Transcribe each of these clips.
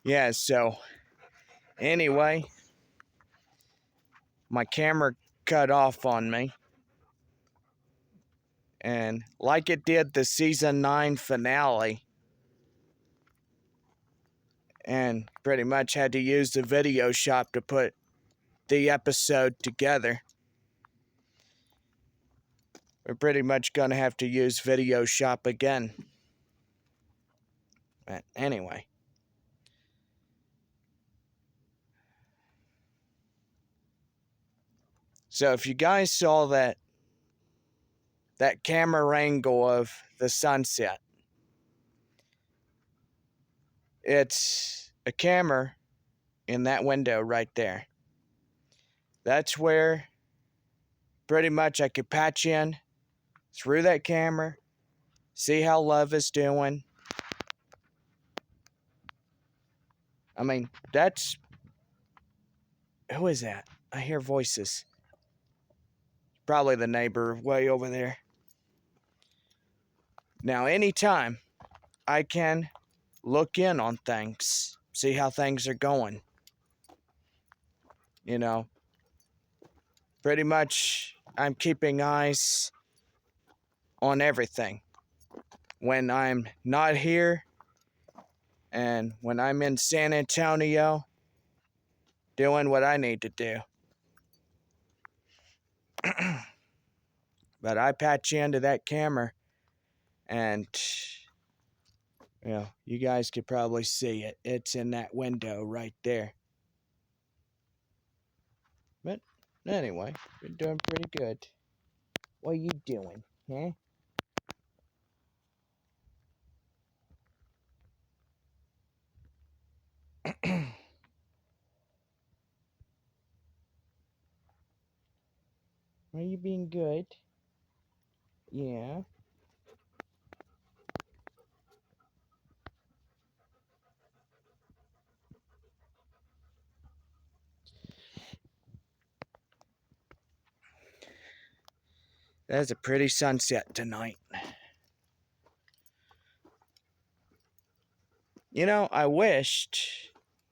Yeah, so anyway, my camera cut off on me. And like it did the season 9 finale, and pretty much had to use the video shop to put the episode together. We're pretty much going to have to use video shop again. But anyway. So if you guys saw that camera angle of the sunset, it's a camera in that window right there. That's where pretty much I could patch in through that camera, see how love is doing. I mean, that's... Who is that? I hear voices. Probably the neighbor way over there. Now, anytime I can look in on things, see how things are going. You know, pretty much I'm keeping eyes on everything. When I'm not here and when I'm in San Antonio doing what I need to do. But I patch into that camera and, you know, you guys could probably see it. It's in that window right there. But anyway, been doing pretty good. What are you doing, huh? Are you being good? Yeah. That's a pretty sunset tonight. You know, I wished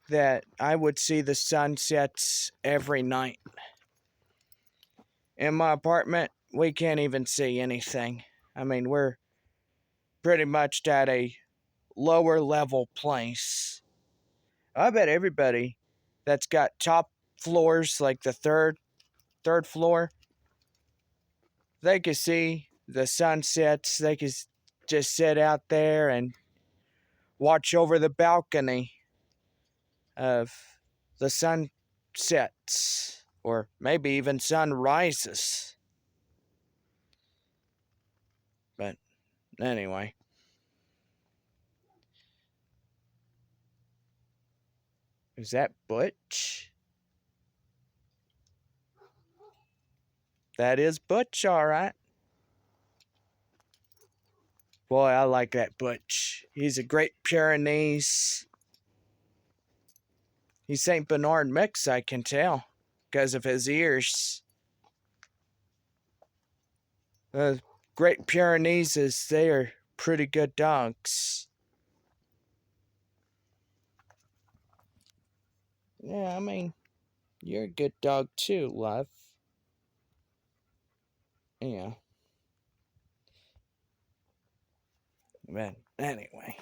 that I would see the sunsets every night. In my apartment, we can't even see anything. I mean, we're pretty much at a lower level place. I bet everybody that's got top floors, like the third floor, they could see the sunsets. They could just sit out there and watch over the balcony of the sunsets, or maybe even sunrises. But anyway. Is that Butch? That is Butch, all right. Boy, I like that Butch. He's a great Pyrenees. He's St. Bernard mix, I can tell, because of his ears. Great Pyrenees, they are pretty good dogs. Yeah, I mean, you're a good dog too, love. Yeah. But anyway.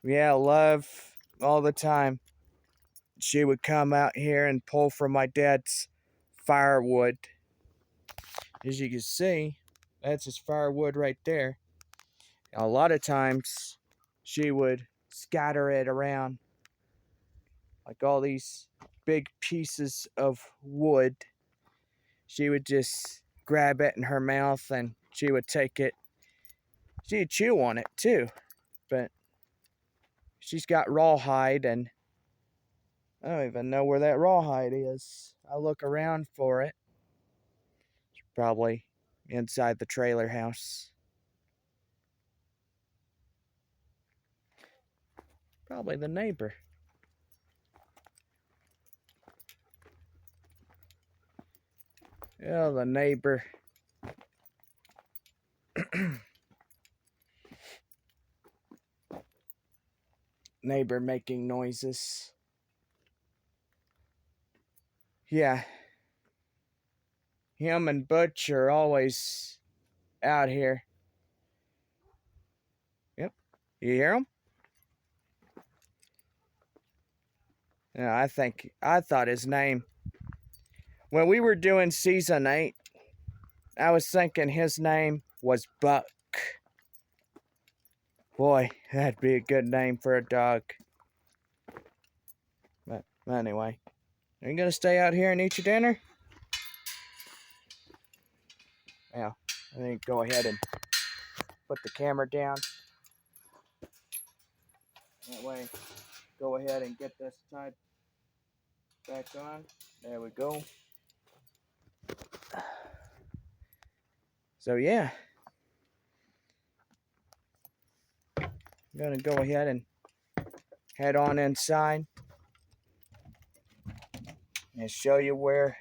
Yeah, love, all the time. She would come out here and pull from my dad's firewood. As you can see, that's his firewood right there. A lot of times, she would scatter it around. Like all these big pieces of wood. She would just grab it in her mouth and she would take it. She'd chew on it too. But she's got rawhide, and I don't even know where that rawhide is. I'll look around for it. It's probably inside the trailer house. Probably the neighbor. Oh, the neighbor. neighbor making noises. Yeah. Him and Butch are always out here. Yep. You hear him? Yeah, I thought his name. When we were doing season 8, I was thinking his name was Buck. Boy, that'd be a good name for a dog. But anyway, are you gonna stay out here and eat your dinner? Yeah, I think go ahead and put the camera down. That way, go ahead and get this tied back on. There we go. So yeah, I'm gonna go ahead and head on inside and show you where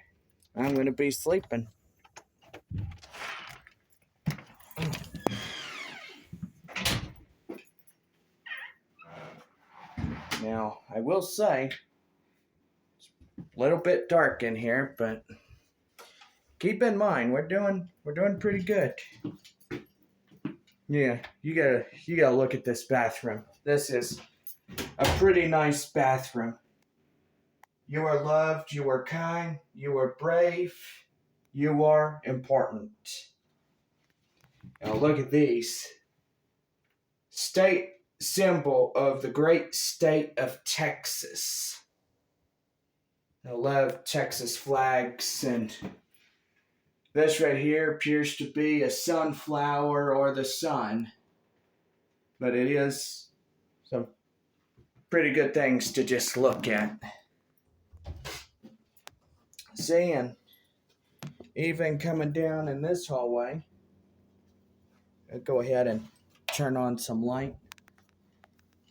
I'm gonna be sleeping. Now, I will say, it's a little bit dark in here, but keep in mind we're doing pretty good. Yeah, you gotta look at this bathroom. This is a pretty nice bathroom. You are loved, you are kind, you are brave, you are important. Now look at these. State symbol of the great state of Texas. I love Texas flags, and this right here appears to be a sunflower or the sun. But it is some pretty good things to just look at. See, and even coming down in this hallway, I'll go ahead and turn on some light.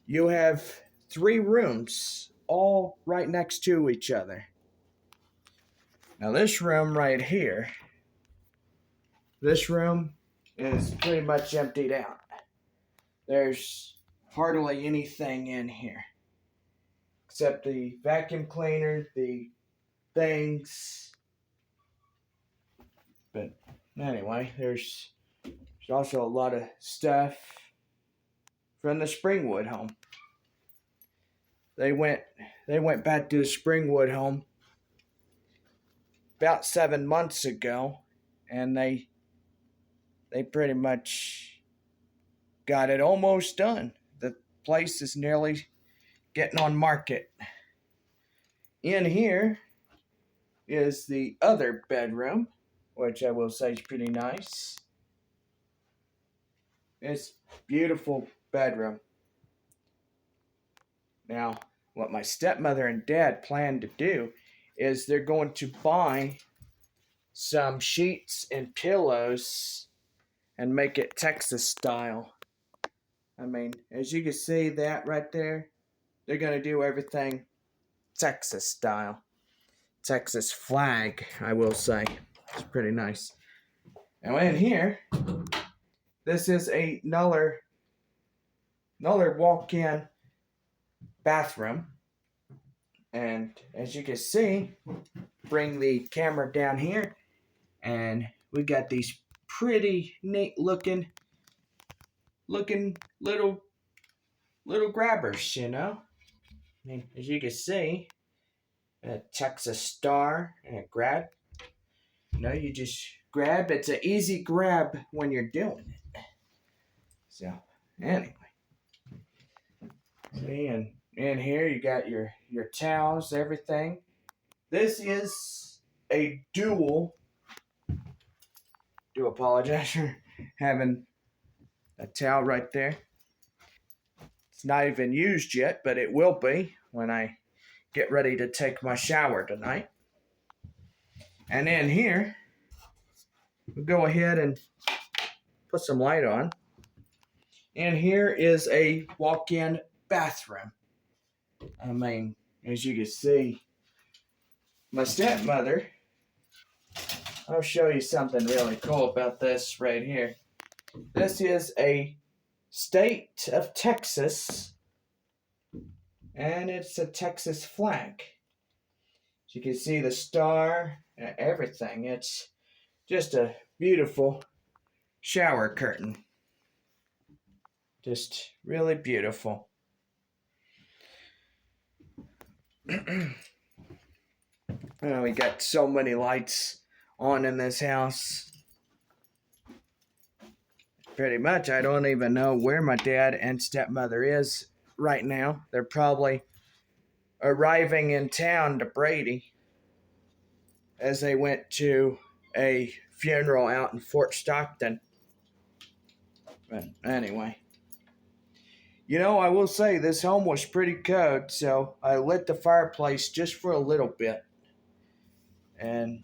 You have 3 rooms, all right next to each other. Now this room right here, this room is pretty much emptied out. There's hardly anything in here except the vacuum cleaner, the things. But anyway, there's also a lot of stuff from the Springwood home. They went back to the Springwood home about 7 months ago, and they pretty much got it almost done. The place is nearly getting on market. In here is the other bedroom, which I will say is pretty nice. It's a beautiful bedroom. Now, what my stepmother and dad plan to do is they're going to buy some sheets and pillows and make it Texas style. I mean, as you can see that right there, they're going to do everything Texas style. Texas flag, I will say. It's pretty nice. Now in here, this is another walk-in bathroom. And as you can see, bring the camera down here, and we got these pretty neat looking little grabbers, you know. I mean, as you can see, a Texas star and a grab. You know, you just grab. It's an easy grab when you're doing it. So anyway, see, and in here you got your towels, everything. This is a dual. Do apologize for having a towel right there. It's not even used yet, but it will be when I get ready to take my shower tonight. And in here, we'll go ahead and put some light on. And here is a walk-in bathroom. I mean, as you can see, my stepmother, I'll show you something really cool about this right here. This is a state of Texas and it's a Texas flag. So you can see the star and everything. It's just a beautiful shower curtain. Just really beautiful. We got so many lights on in this house. Pretty much, I don't even know where my dad and stepmother is right now. They're probably arriving in town to Brady as they went to a funeral out in Fort Stockton. But anyway, I will say this home was pretty cold, so I lit the fireplace just for a little bit. And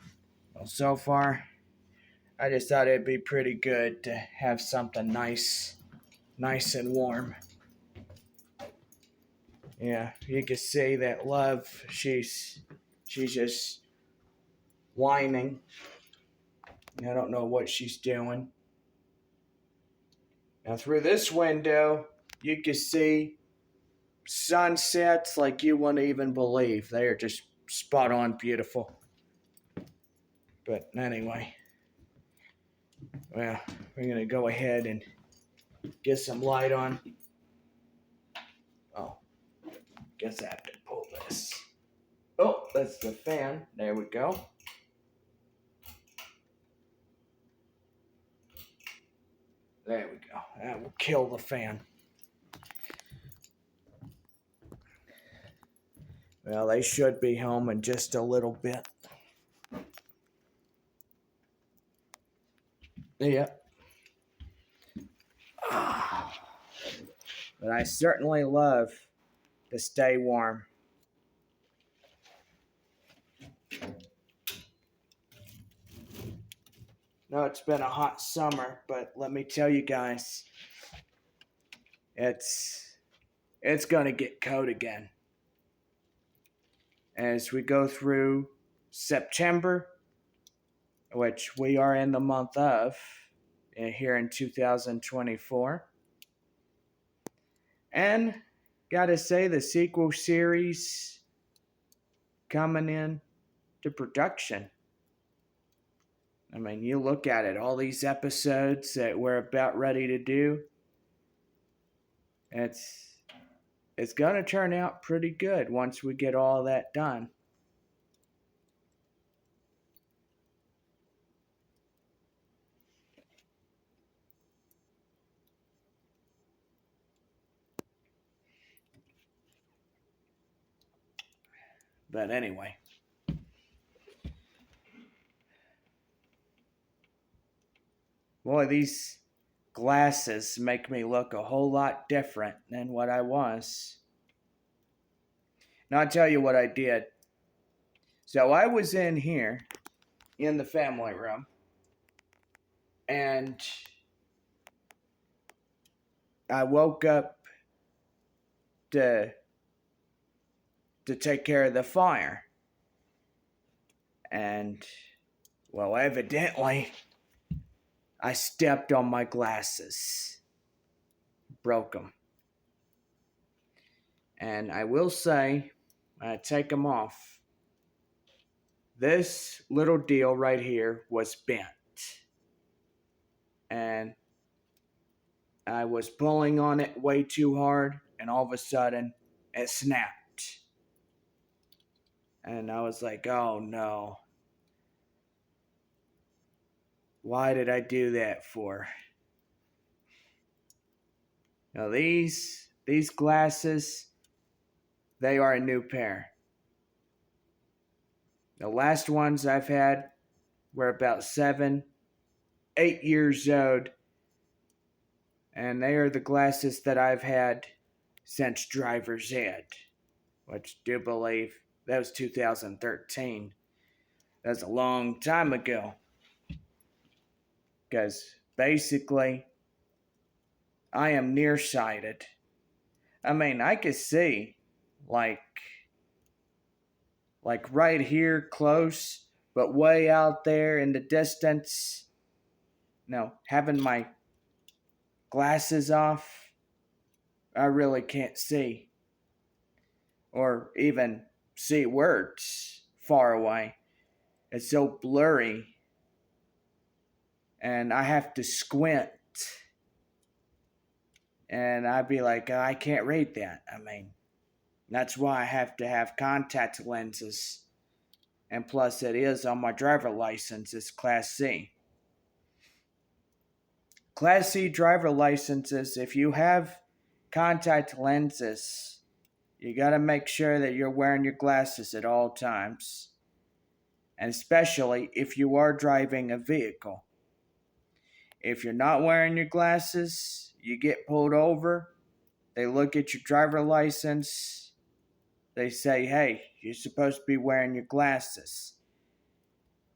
so far, I just thought it'd be pretty good to have something nice and warm. Yeah, you can see that Love, she's just whining. I don't know what she's doing. Now through this window, you can see sunsets like you wouldn't even believe. They are just spot on beautiful. But anyway, well, we're going to go ahead and get some light on. Oh, guess I have to pull this. Oh, that's the fan. There we go. There we go. That will kill the fan. Well, they should be home in just a little bit. Yep. But I certainly love to stay warm. No, it's been a hot summer, but let me tell you guys, it's going to get cold again. As we go through September, which we are in the month of, here in 2024. And gotta say, the sequel series coming in to production. I mean, you look at it, all these episodes that we're about ready to do, it's gonna turn out pretty good once we get all that done. But anyway, boy, these glasses make me look a whole lot different than what I was. Now I'll tell you what I did. So I was in here in the family room, and I woke up to take care of the fire. And, well, evidently, I stepped on my glasses. Broke them. And I will say, when I take them off, this little deal right here was bent. And I was pulling on it way too hard, and all of a sudden, it snapped. And I was like, oh no. Why did I do that for? Now these glasses, they are a new pair. The last ones I've had were about 7, 8 years old. And they are the glasses that I've had since driver's ed, which I do believe that was 2013. That's a long time ago. Because basically, I am nearsighted. I mean, I could see, like right here close, but way out there in the distance, having my glasses off, I really can't see. or even see words far away. It's so blurry, and I have to squint, and I'd be like, "Oh, I can't read that." I mean, that's why I have to have contact lenses. And plus, it is on my driver license, it's Class C. Class C driver licenses, if you have contact lenses, you gotta make sure that you're wearing your glasses at all times. And especially if you are driving a vehicle. If you're not wearing your glasses, you get pulled over, they look at your driver license, they say, hey, you're supposed to be wearing your glasses.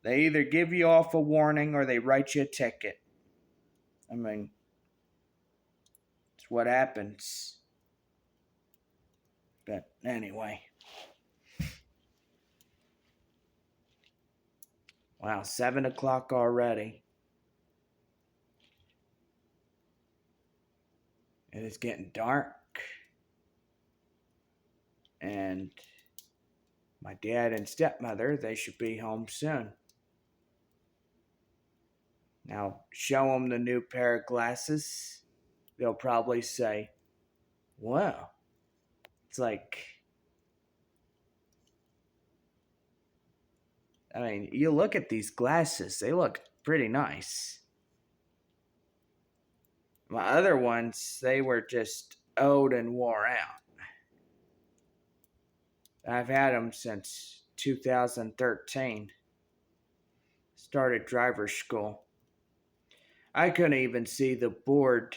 They either give you off a warning or they write you a ticket. I mean, it's what happens. But anyway. Wow, 7 o'clock already. It is getting dark. And my dad and stepmother, they should be home soon. Now, show them the new pair of glasses. They'll probably say, wow. It's like, I mean, you look at these glasses, they look pretty nice. My other ones, they were just old and wore out. I've had them since 2013. Started driver's school. I couldn't even see the board.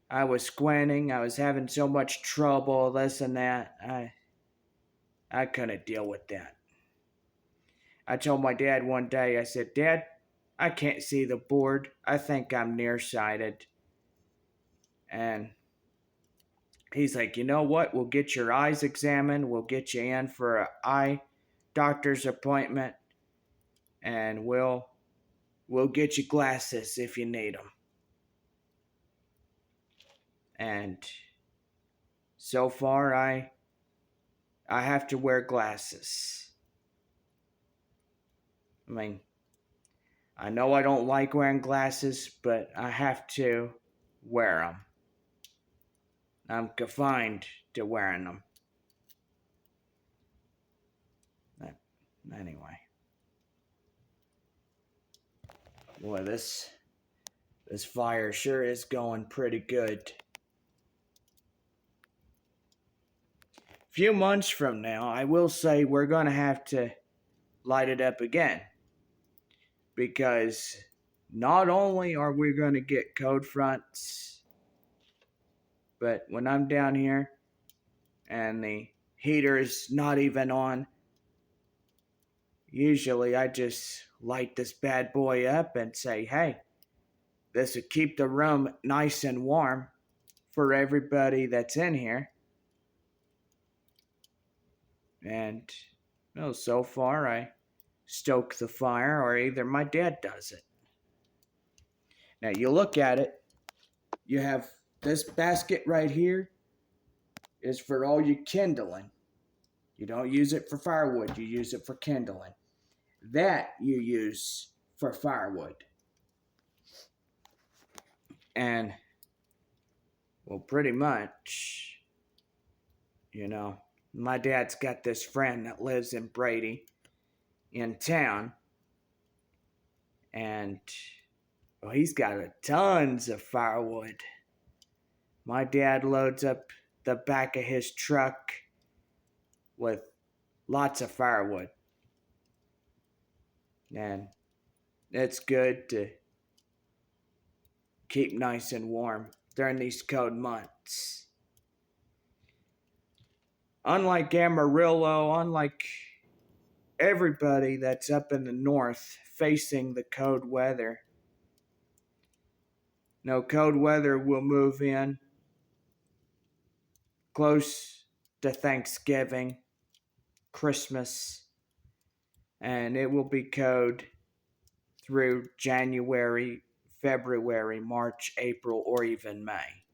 I was squinting. I was having so much trouble, this and that. I couldn't deal with that. I told my dad one day, I said, Dad, I can't see the board. I think I'm nearsighted. And he's like, you know what? We'll get your eyes examined. We'll get you in for an eye doctor's appointment. And we'll get you glasses if you need them. And so far, I have to wear glasses. I mean, I know I don't like wearing glasses, but I have to wear them. I'm confined to wearing them. Anyway. Boy, this fire sure is going pretty good. A few months from now, I will say we're going to have to light it up again. Because not only are we going to get cold fronts, but when I'm down here and the heater is not even on, usually I just light this bad boy up and say, hey, this will keep the room nice and warm for everybody that's in here. And, well, so far I stoke the fire, or either my dad does it. Now, you look at it, you have this basket right here is for all your kindling. You don't use it for firewood, you use it for kindling. That you use for firewood. And, well, pretty much, you know, my dad's got this friend that lives in Brady, in town, and, well, he's got tons of firewood. My dad loads up the back of his truck with lots of firewood. And it's good to keep nice and warm during these cold months. Unlike Amarillo, unlike everybody that's up in the north facing the cold weather, no, cold weather will move in close to Thanksgiving, Christmas, and it will be cold through January, February, March, April, or even May.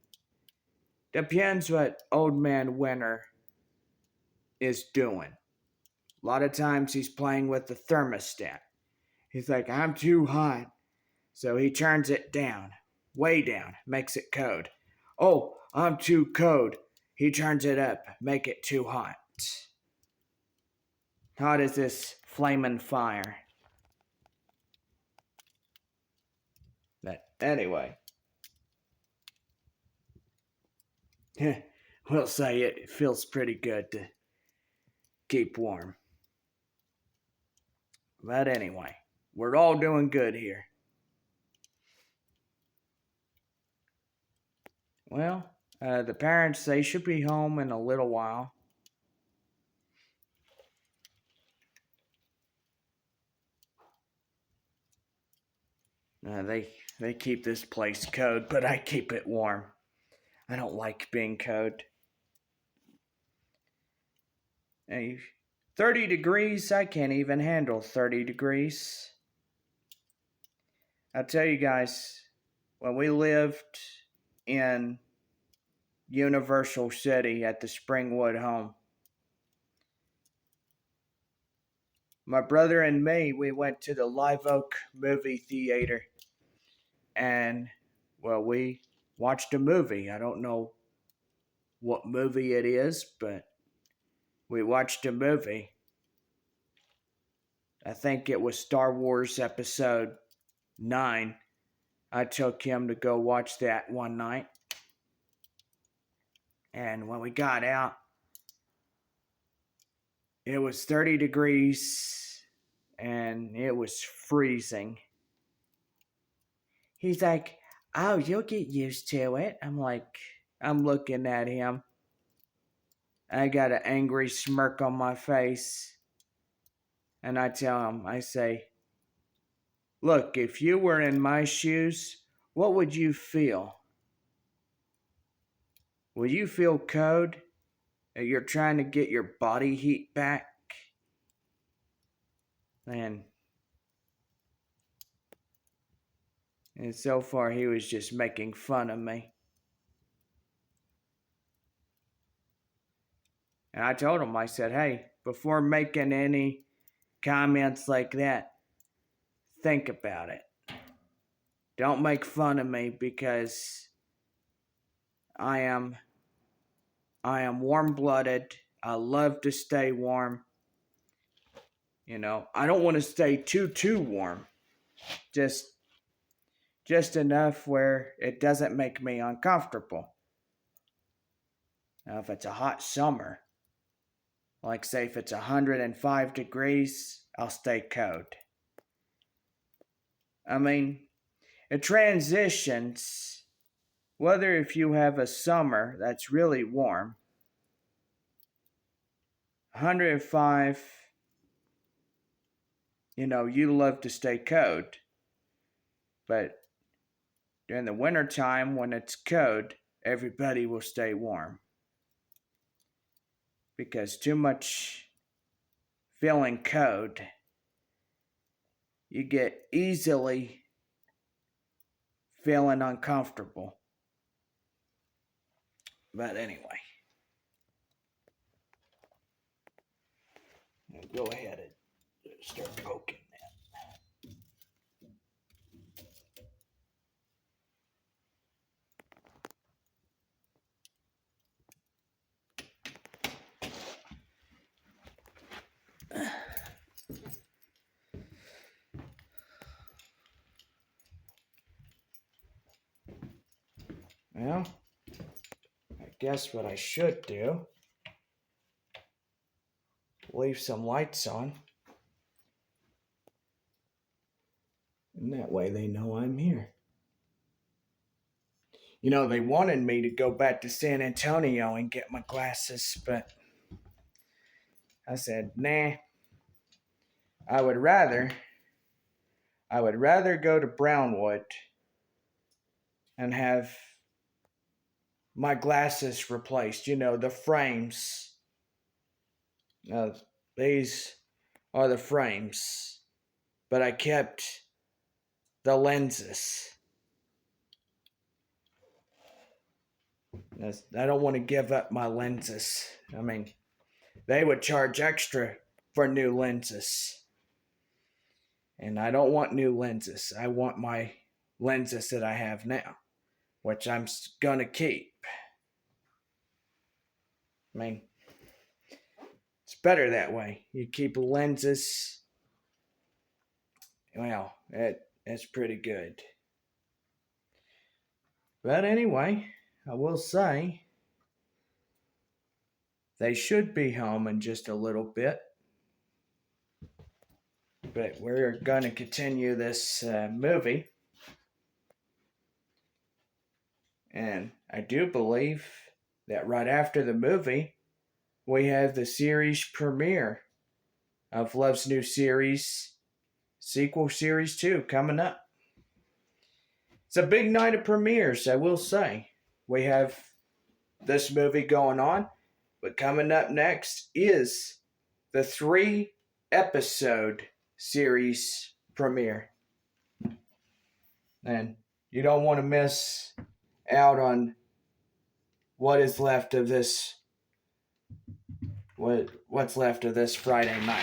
Depends what Old Man Winter is doing. A lot of times he's playing with the thermostat. He's like, I'm too hot. So he turns it down, way down, makes it cold. Oh, I'm too cold. He turns it up, make it too hot. Hot as this flaming fire. But anyway, we'll say it feels pretty good to keep warm. But anyway, we're all doing good here. Well, the parents, they should be home in a little while. They keep this place cold, but I keep it warm. I don't like being cold. Hey, 30 degrees, I can't even handle 30 degrees. I'll tell you guys, when we lived in Universal City at the Springwood home, my brother and me, we went to the Live Oak movie theater. And, well, we watched a movie. I don't know what movie it is, but we watched a movie. I think it was Star Wars Episode 9. I took him to go watch that one night. And when we got out, it was 30 degrees and it was freezing. He's like, oh, you'll get used to it. I'm looking at him. I got an angry smirk on my face. And I tell him, I say, look, if you were in my shoes, what would you feel? Will you feel cold? That you're trying to get your body heat back? And so far he was just making fun of me. And I told him, I said, hey, before making any comments like that, think about it. Don't make fun of me because I am warm-blooded. I love to stay warm. You know, I don't want to stay too warm. Just enough where it doesn't make me uncomfortable. Now, if it's a hot summer, like say if it's 105 degrees, I'll stay cold. I mean, it transitions, whether if you have a summer that's really warm, 105, you love to stay cold. But during the winter time when it's cold, everybody will stay warm. Because too much feeling cold, you get easily feeling uncomfortable. But anyway, I'll go ahead and start poking that. Well, I guess what I should do, leave some lights on. And that way they know I'm here. They wanted me to go back to San Antonio and get my glasses, but I said, nah. I would rather go to Brownwood and have my glasses replaced. The frames. These are the frames, but I kept the lenses. I don't want to give up my lenses. I mean, they would charge extra for new lenses. And I don't want new lenses. I want my lenses that I have now, which I'm gonna keep. I mean, it's better that way. You keep lenses. Well, it's pretty good. But anyway, I will say they should be home in just a little bit. But we're going to continue this movie. And I do believe that right after the movie, we have the series premiere of Love's new series, sequel series 2, coming up. It's a big night of premieres, I will say. We have this movie going on, but coming up next is the 3-episode series premiere. And you don't want to miss out on what is left of this, what's left of this Friday night.